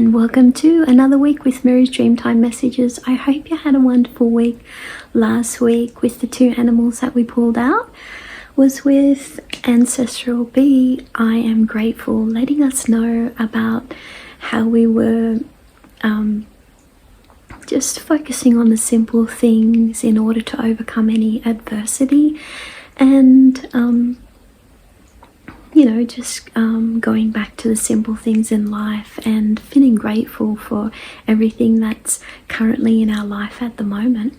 and welcome to another week with Mary's Dreamtime Messages. I hope you had a wonderful week. Last week with the two animals that we pulled out was with Ancestral Bee. I am grateful, letting us know about how we were just focusing on the simple things in order to overcome any adversity, and just going back to the simple things in life and feeling grateful for everything that's currently in our life at the moment.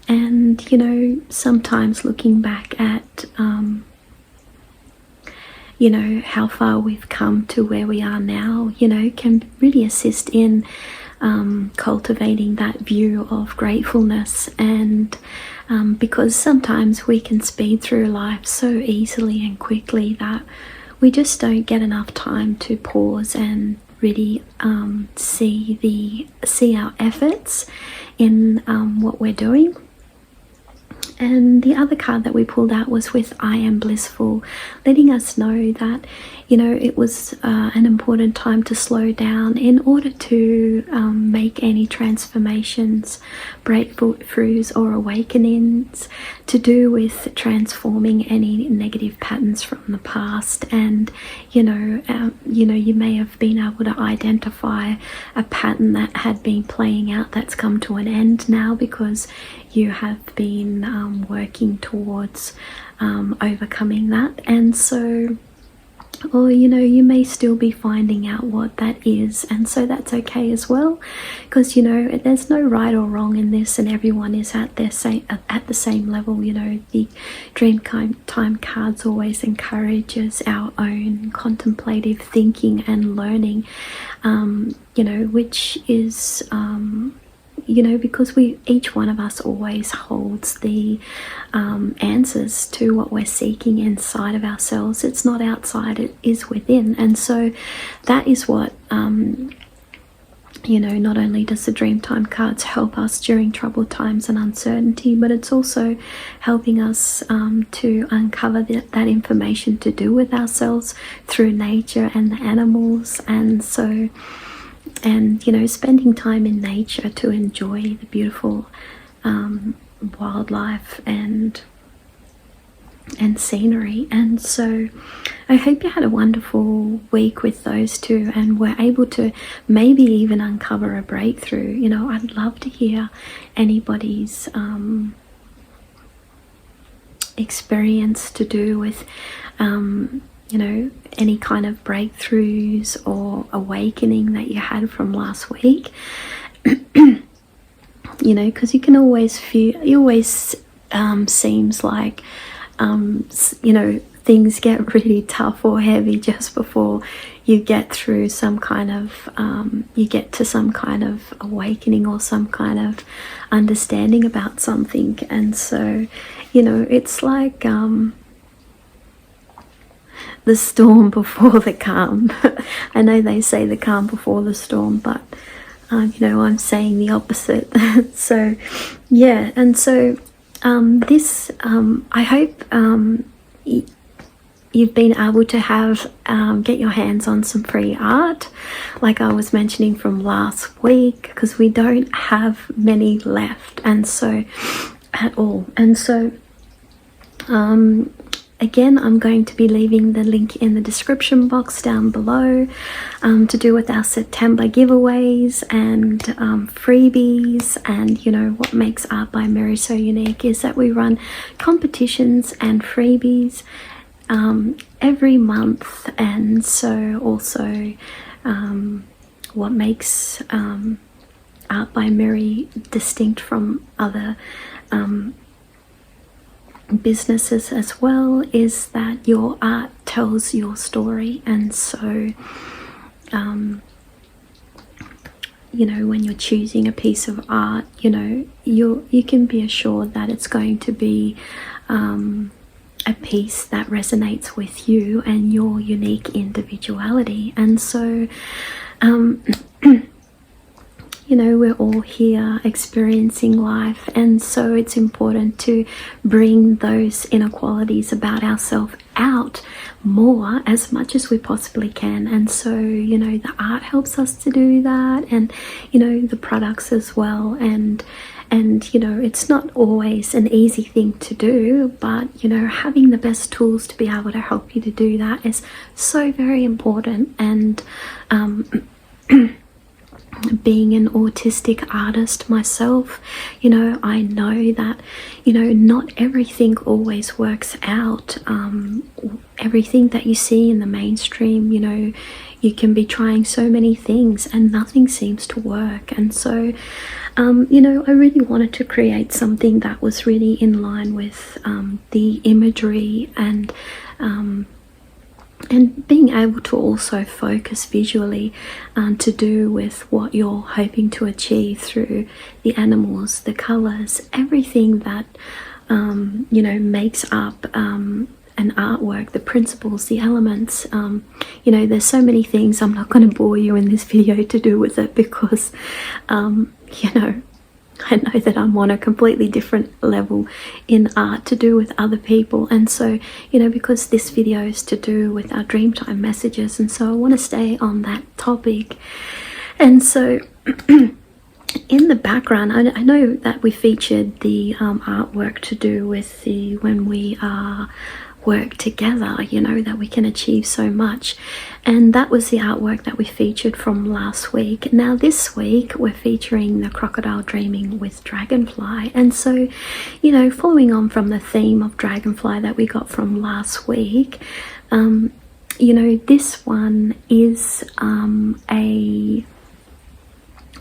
And sometimes looking back at how far we've come to where we are now, can really assist in cultivating that view of gratefulness. And because sometimes we can speed through life so easily and quickly that we just don't get enough time to pause and really see our efforts in what we're doing. And the other card that we pulled out was with I Am Blissful, letting us know that, it was an important time to slow down in order to make any transformations, breakthroughs or awakenings to do with transforming any negative patterns from the past. And, you may have been able to identify a pattern that had been playing out that's come to an end now because you have been working towards overcoming that. And so, or you may still be finding out what that is, and so that's okay as well, because there's no right or wrong in this, and everyone is at the same level. The Dreamtime cards always encourages our own contemplative thinking and learning, which is because each one of us always holds the answers to what we're seeking inside of ourselves. It's not outside, it is within. And so that is what not only does the Dreamtime cards help us during troubled times and uncertainty, but it's also helping us to uncover that information to do with ourselves through nature and the animals. And so spending time in nature to enjoy the beautiful wildlife and scenery. And so I hope you had a wonderful week with those two and were able to maybe even uncover a breakthrough. I'd love to hear anybody's experience to do with any kind of breakthroughs or awakening that you had from last week. Because you can always feel, it always seems like things get really tough or heavy just before you get through some kind of you get to some kind of awakening or some kind of understanding about something. And so it's like the storm before the calm. I know they say the calm before the storm, but I'm saying the opposite. So yeah, and so this I hope you've been able to have get your hands on some free art, like I was mentioning from last week, because we don't have many left, and so at all. And so again, I'm going to be leaving the link in the description box down below to do with our September giveaways and freebies. And what makes Art by Mary so unique is that we run competitions and freebies every month. And so also what makes Art by Mary distinct from other businesses as well is that your art tells your story. And so when you're choosing a piece of art, you can be assured that it's going to be a piece that resonates with you and your unique individuality. And so you know, we're all here experiencing life, and so it's important to bring those inequalities about ourselves out more as much as we possibly can. And so, you know, the art helps us to do that, and you know, the products as well. And you know, it's not always an easy thing to do, but you know, having the best tools to be able to help you to do that is so very important. And being an autistic artist myself, you know, I know that, you know, not everything always works out. Everything that you see in the mainstream, you know, you can be trying so many things and nothing seems to work. And so, you know, I really wanted to create something that was really in line with the imagery and being able to also focus visually to do with what you're hoping to achieve through the animals, the colors, everything that you know, makes up an artwork, the principles, the elements. You know, there's so many things. I'm not going to bore you in this video to do with it, because you know, I know that I'm on a completely different level in art to do with other people. And so, you know, because this video is to do with our Dreamtime messages, and so I want to stay on that topic. And so in the background, I know that we featured the artwork to do with the when we work together, you know, that we can achieve so much, and that was the artwork that we featured from last week. Now this week we're featuring the crocodile dreaming with dragonfly. And so, you know, following on from the theme of dragonfly that we got from last week, you know, this one is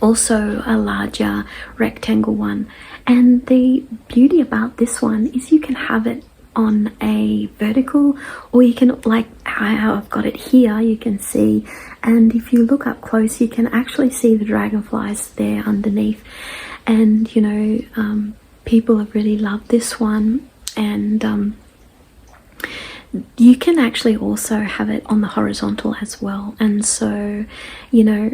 also a larger rectangle one, and the beauty about this one is you can have it on a vertical, or you can, like how I've got it here, you can see, and if you look up close you can actually see the dragonflies there underneath. And you know, people have really loved this one. And you can actually also have it on the horizontal as well. And so, you know,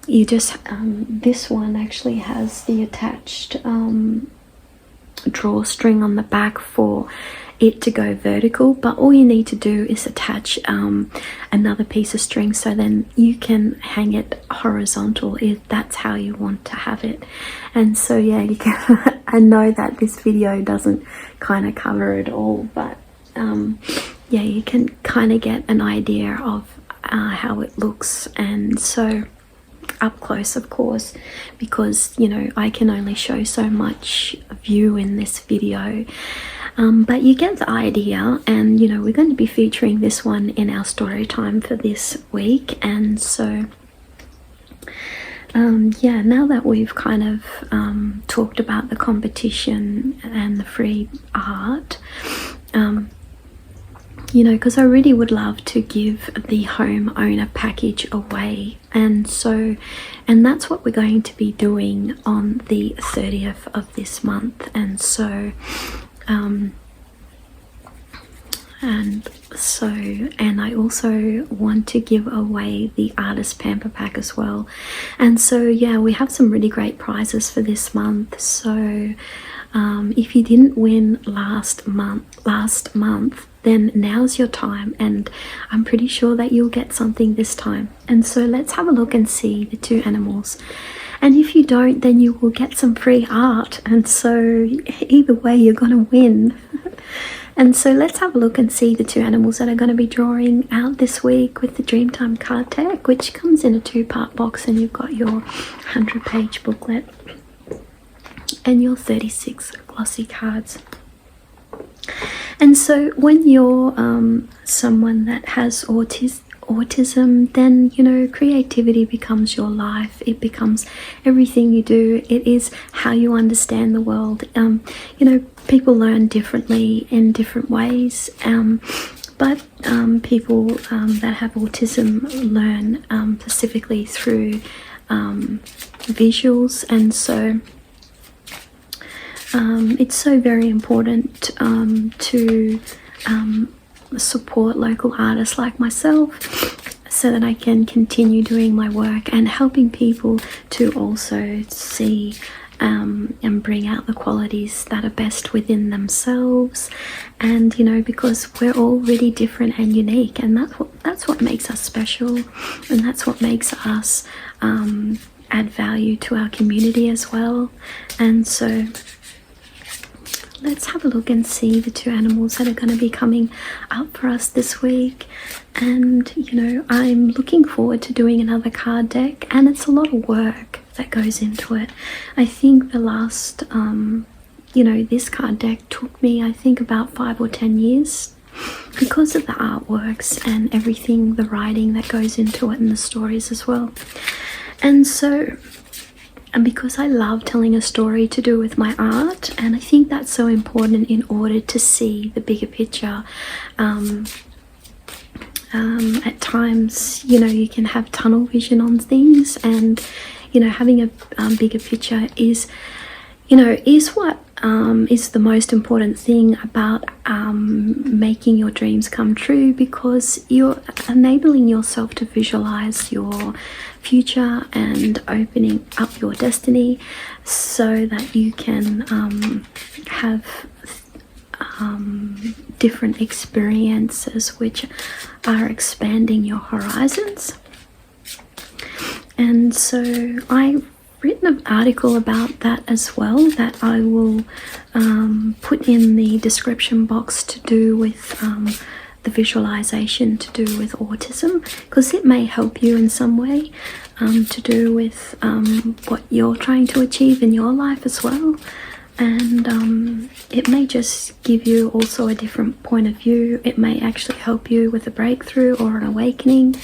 you just this one actually has the attached drawstring on the back for it to go vertical, but all you need to do is attach another piece of string, so then you can hang it horizontal if that's how you want to have it. And so yeah, you can I know that this video doesn't kind of cover it all, but yeah, you can kind of get an idea of how it looks. And so up close, of course, because you know, I can only show so much view in this video, but you get the idea. And you know, we're going to be featuring this one in our story time for this week. And so yeah, now that we've kind of talked about the competition and the free art, you know, because I really would love to give the homeowner package away. And so, and that's what we're going to be doing on the 30th of this month. And so, and I also want to give away the artist pamper pack as well. And so yeah, we have some really great prizes for this month. So if you didn't win last month, then now's your time, and I'm pretty sure that you'll get something this time. And so let's have a look and see the two animals. And if you don't, then you will get some free art. And so either way, you're gonna win. And so let's have a look and see the two animals that are going to be drawing out this week with the Dreamtime card deck, which comes in a 2-part box, and you've got your 100-page booklet and your 36 glossy cards. And so when you're someone that has autism, then you know, creativity becomes your life. It becomes everything you do. It is how you understand the world. You know, people learn differently in different ways, but people that have autism learn specifically through visuals. And so it's so very important to support local artists like myself, so that I can continue doing my work and helping people to also see and bring out the qualities that are best within themselves. And you know, because we're all really different and unique, and that's what makes us special, and that's what makes us add value to our community as well. And so let's have a look and see the two animals that are going to be coming up for us this week. And you know, I'm looking forward to doing another card deck, and it's a lot of work that goes into it. I think the last you know, this card deck took me, I think, about 5 or 10 years because of the artworks and everything, the writing that goes into it, and the stories as well. And so, and because I love telling a story to do with my art, and I think that's so important in order to see the bigger picture. At times, you know, you can have tunnel vision on things, and you know, having a bigger picture is, you know, is what is the most important thing about making your dreams come true, because you're enabling yourself to visualize your future and opening up your destiny so that you can have different experiences which are expanding your horizons. And so I've written an article about that as well, that I will put in the description box, to do with the visualization to do with autism, because it may help you in some way, to do with what you're trying to achieve in your life as well. And it may just give you also a different point of view. It may actually help you with a breakthrough or an awakening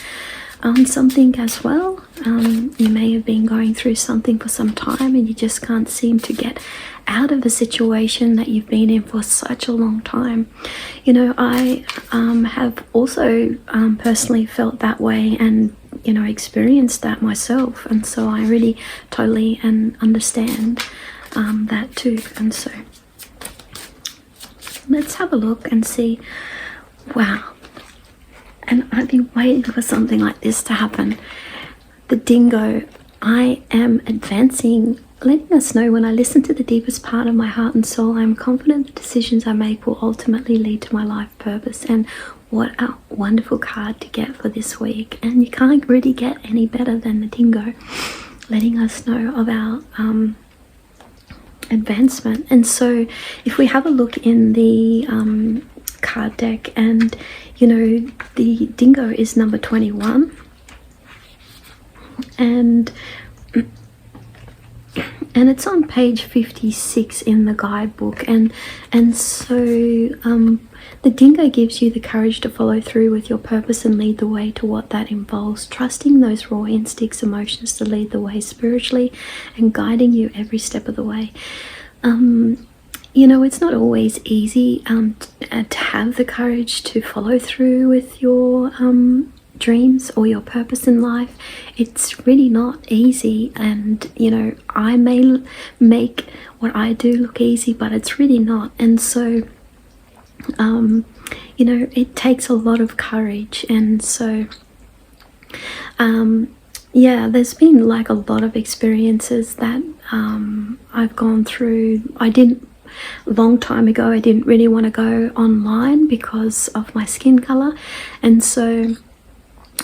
on something as well. You may have been going through something for some time and you just can't seem to get out of a situation that you've been in for such a long time. You know, I have also personally felt that way, and you know, experienced that myself, and so I really totally understand that too. And so let's have a look and see. Wow. And I've been waiting for something like this to happen. The dingo, I am advancing, letting us know, when I listen to the deepest part of my heart and soul, I am confident the decisions I make will ultimately lead to my life purpose. And what a wonderful card to get for this week. And you can't really get any better than the dingo, letting us know of our advancement. And so if we have a look in the card deck, and you know, the dingo is number 21, and it's on page 56 in the guidebook. And so the dingo gives you the courage to follow through with your purpose and lead the way to what that involves, trusting those raw instincts, emotions to lead the way spiritually, and guiding you every step of the way. You know, it's not always easy to have the courage to follow through with your dreams or your purpose in life. It's really not easy, and you know, I may make what I do look easy, but it's really not. And so you know, it takes a lot of courage. And so yeah, there's been like a lot of experiences that I've gone through. Long time ago, I didn't really want to go online because of my skin color, and so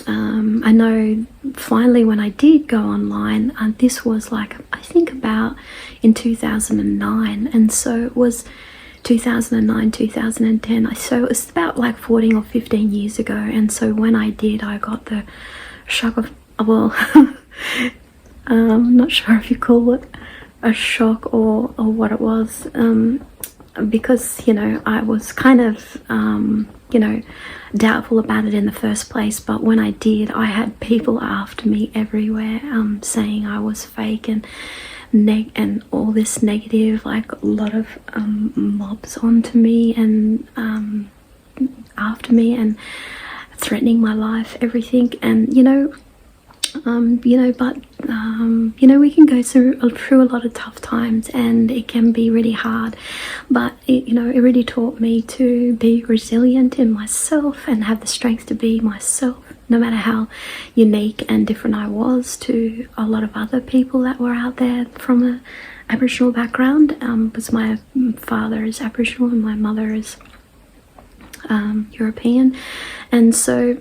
I know finally when I did go online, this was like, I think about in 2009, and so it was 2009, 2010, so it was about like 14 or 15 years ago. And so when I did, I got the shock of, well, I'm not sure if you call it a shock or what it was, because you know, I was kind of you know, doubtful about it in the first place. But when I did, I had people after me everywhere saying I was fake and all this negative, like a lot of mobs onto me and after me and threatening my life, everything. And you know, but you know, we can go through a lot of tough times, and it can be really hard. But it really taught me to be resilient in myself and have the strength to be myself, no matter how unique and different I was to a lot of other people that were out there from a Aboriginal background, because my father is Aboriginal and my mother is European, and so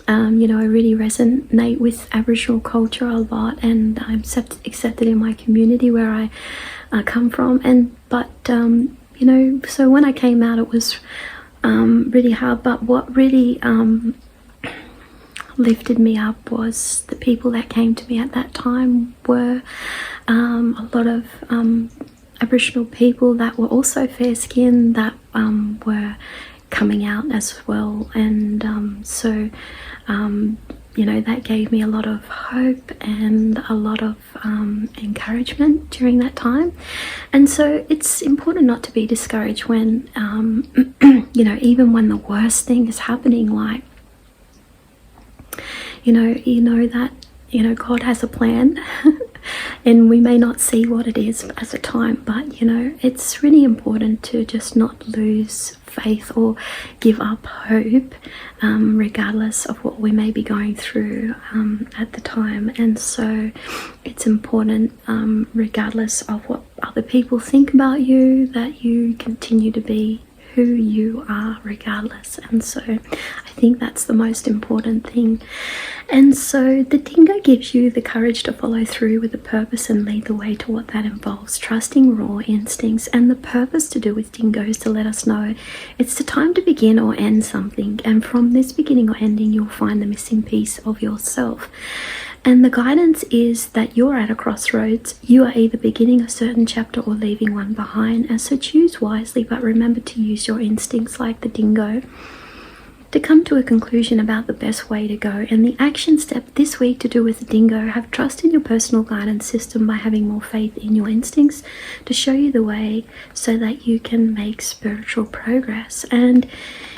I really resonate with Aboriginal culture a lot, and I'm accepted in my community where I come from. But so when I came out, it was really hard. But what really lifted me up was the people that came to me at that time were a lot of Aboriginal people that were also fair-skinned, that were coming out as well, and that gave me a lot of hope and a lot of encouragement during that time. And so it's important not to be discouraged when even when the worst thing is happening, like that God has a plan and we may not see what it is at the time, but it's really important to just not lose faith or give up hope, regardless of what we may be going through at the time. And so it's important, regardless of what other people think about you, that you continue to be who you are regardless. And so I think that's the most important thing. And so the dingo gives you the courage to follow through with a purpose and lead the way to what that involves, trusting raw instincts. And the purpose to do with dingo is to let us know it's the time to begin or end something, and from this beginning or ending you'll find the missing piece of yourself. And the guidance is that you're at a crossroads. You are either beginning a certain chapter or leaving one behind, and so choose wisely, but remember to use your instincts like the dingo to come to a conclusion about the best way to go. And the action step this week to do with the dingo: have trust in your personal guidance system by having more faith in your instincts to show you the way so that you can make spiritual progress. And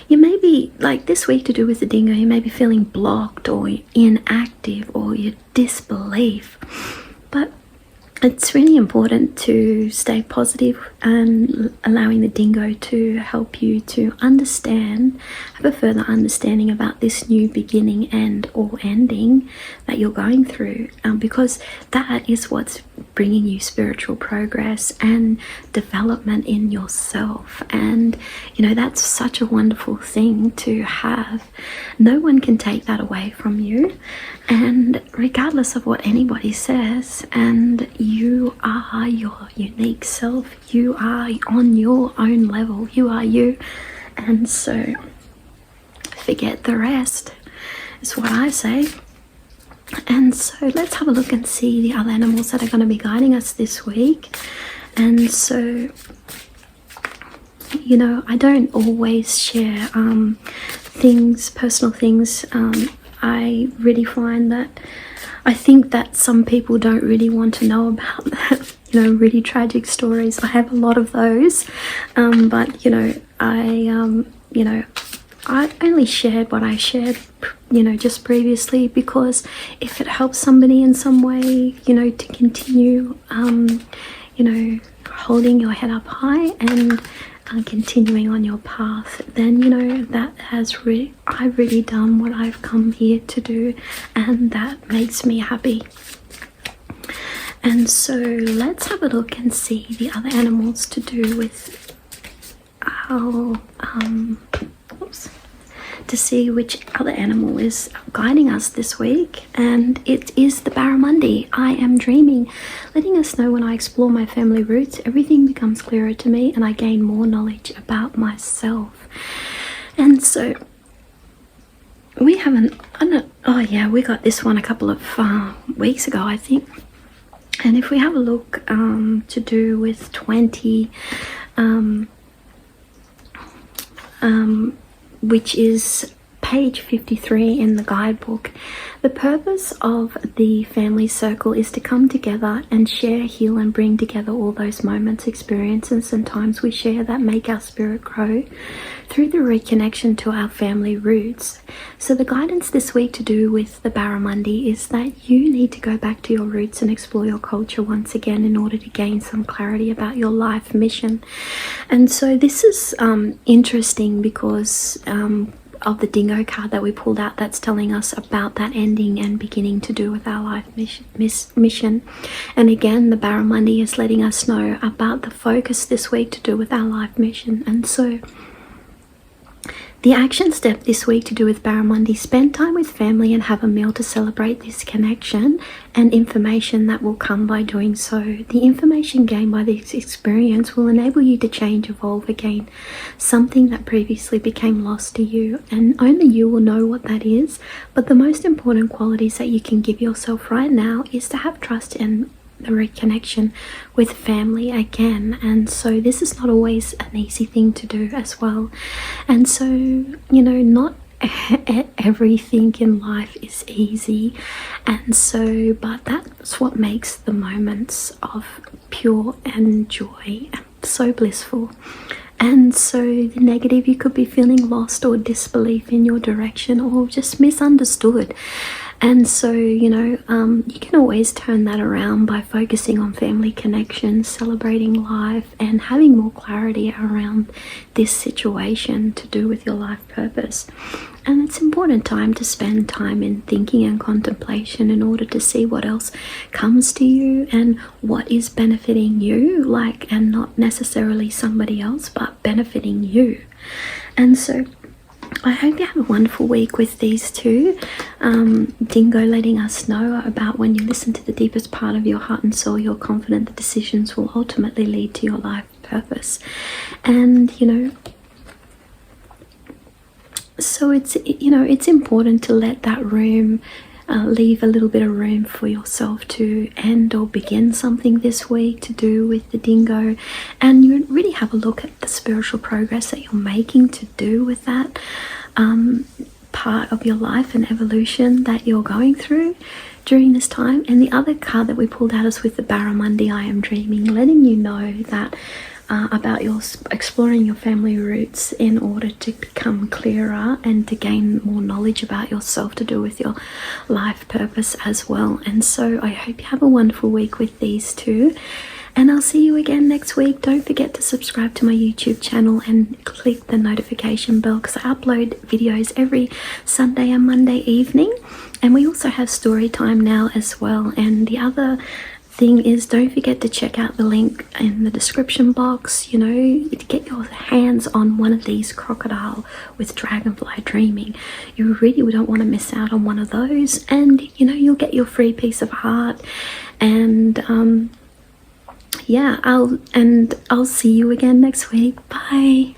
you may be, like this week to do with the dingo, you may be feeling blocked or inactive or your disbelief. But it's really important to stay positive and allowing the dingo to help you to understand, have a further understanding about this new beginning and or ending that you're going through, because that is what's bringing you spiritual progress and development in yourself. And that's such a wonderful thing to have. No one can take that away from you, and regardless of what anybody says, and you are your unique self. You are on your own level. You are you. And so forget the rest is what I say. And so let's have a look and see the other animals that are going to be guiding us this week. And so I don't always share personal things. I really find that I think that some people don't really want to know about that, really tragic stories. I have a lot of those, but I only shared what I shared, just previously, because if it helps somebody in some way, to continue, holding your head up high and continuing on your path, then that has I've really done what I've come here to do, and that makes me happy. And so let's have a look and see the other animals to do with our to see which other animal is guiding us this week. And it is the barramundi. I am dreaming, letting us know when I explore my family roots, everything becomes clearer to me and I gain more knowledge about myself. And so we have we got this one a couple of weeks ago, I think. And if we have a look to do with 20, which is page 53 in the guidebook. The purpose of the family circle is to come together and share, heal, and bring together all those moments, experiences, and times we share that make our spirit grow through the reconnection to our family roots. So the guidance this week to do with the barramundi is that you need to go back to your roots and explore your culture once again in order to gain some clarity about your life mission. And so this is interesting because of the dingo card that we pulled out, that's telling us about that ending and beginning to do with our life mission. And again, the barramundi is letting us know about the focus this week to do with our life mission. And so the action step this week to do with barramundi: spend time with family and have a meal to celebrate this connection and information that will come by doing so. The information gained by this experience will enable you to change, evolve, again something that previously became lost to you, and only you will know what that is. But the most important qualities that you can give yourself right now is to have trust in the reconnection with family again. And so this is not always an easy thing to do as well. And so, you know, not everything in life is easy, and so but that's what makes the moments of pure and joy so blissful. And so the negative, you could be feeling lost or disbelief in your direction or just misunderstood. And so, you know, you can always turn that around by focusing on family connections, celebrating life, and having more clarity around this situation to do with your life purpose. And it's important time to spend time in thinking and contemplation in order to see what else comes to you and what is benefiting you, like, and not necessarily somebody else, but benefiting you. And so I hope you have a wonderful week with these two. Dingo letting us know about when you listen to the deepest part of your heart and soul, you're confident the decisions will ultimately lead to your life purpose. And, you know, so it's, you know, it's important to let that room, leave a little bit of room for yourself to end or begin something this week to do with the dingo, and you really have a look at the spiritual progress that you're making to do with that part of your life and evolution that you're going through during this time. And the other card that we pulled out is with the barramundi, I am dreaming, letting you know that about your exploring your family roots in order to become clearer and to gain more knowledge about yourself to do with your life purpose as well. And so I hope you have a wonderful week with these two, and I'll see you again next week. Don't forget to subscribe to my YouTube channel and click the notification bell, because I upload videos every Sunday and Monday evening, and we also have story time now as well. And the other thing is, don't forget to check out the link in the description box, you know, to get your hands on one of these crocodile with dragonfly dreaming. You really don't want to miss out on one of those, and you know, you'll get your free piece of art. And yeah, I'll see you again next week. Bye.